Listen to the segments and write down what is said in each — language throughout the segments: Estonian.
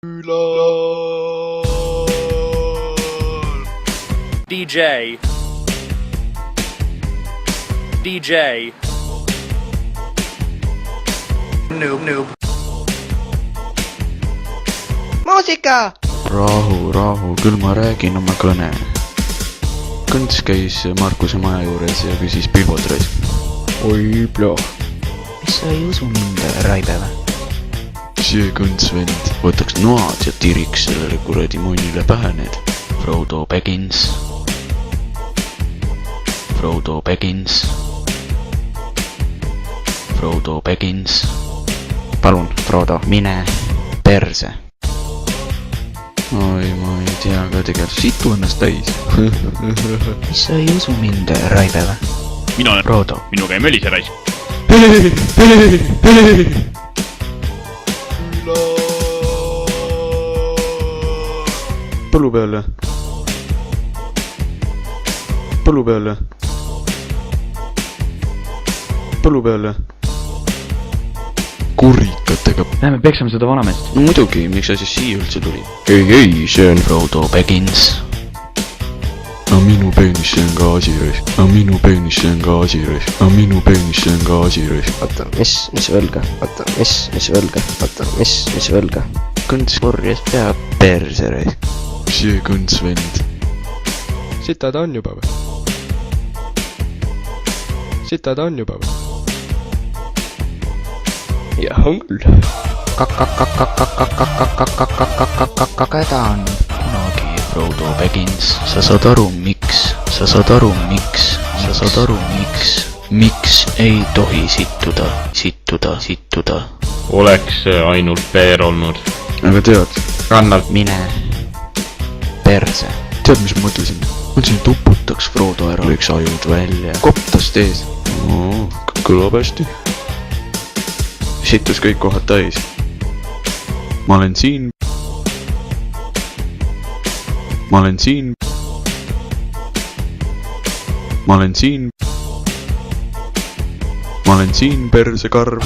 DJ Noob muusika! Rahu, küll ma räägin oma kõne. Kõnts käis Markuse maja juures ja küsis pilbot raisk. Oi ploh. Mis sa ei usu mind, Raibe või? See kõnts vend võtaks noad ja tiriks sellele kuradi munnile pähe need. Frodo Baggins. Palun, Frodo, mine perse. Oi, ma ei tea ka tegelikult. Situ ennast täis. Mis sa ei usu mind, Raibe või? Mina olen Frodo. Minuga ei mölise raisk. Põllu peale. Kurikatega. Lähme peksame seda vanameest. No muidugi, miks sa siis siia üldse tuli? Ei, see on Frodo Baggins. No minu peenis see on ka asi raisk. Oota, mis võlga? Mis võlga? Kõnts korjas pea perse raisk. See kõnts vend. Sita ta on juba või? Jah, on küll. Keda on? Kunagi Frodo Baggins. Sa saad aru miks? Miks ei tohi sittuda? Oleks ainult peer olnud. Aga tead, Kannalt Mine perse. tead mis ma mõtlesin? Mõtlesin, et uputaks Frodo ära. Lõiks ajud välja. Koptast ees. Kõlab hästi. Sittus kõik kohad täis. Ma olen siin, persekarv.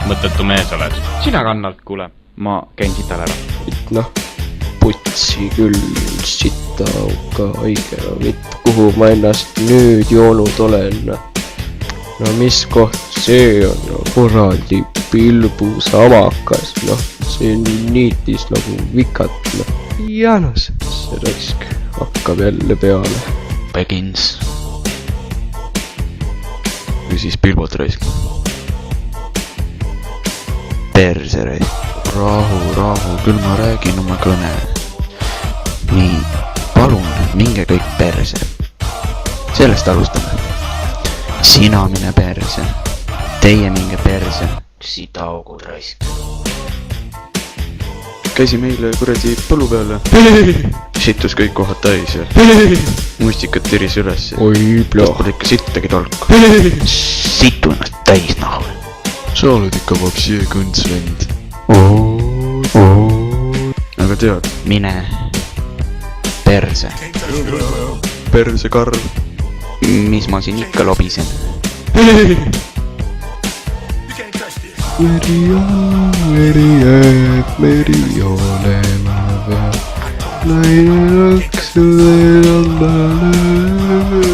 mõttetu mees oled. Sina kannalt, kuule. Ma käin sital ära. Noh, putsi küll, sita auka haige, kuhu ma ennast nüüd joonud olen. No mis koht see on, no kuradi pilbu samakas, noh, see niitis nagu vikat, noh. Ja noh, see raisk hakkab jälle peale. Baggins. Küsis pilbot raisk. Perse raisk. Rahu, küll ma räägin oma kõne. Nii, palun, minge kõik perse. Sellest alustame. Sina mine perse. Teie minge perse. Sitaaugud raisk. Käisime eile kuradi põllu peale. Sittus kõik kohad täis ja mustikat tiris üles. Oi ploh. Pole ikka sittagi tolku. Situ ennast täis nahu. Sa oled ikka vapsi kõnts vend. Aga tead, Mine perse. persekarv. Mis ma siin ikka lobisen? Meri olema veel. Naine laksu veel andale.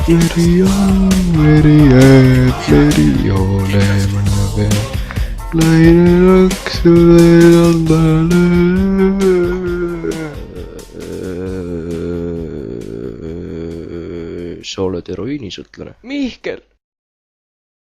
Meri olema veel. Naine laksu veel andale. Sa oled heroiinisõltlane. Mihkel!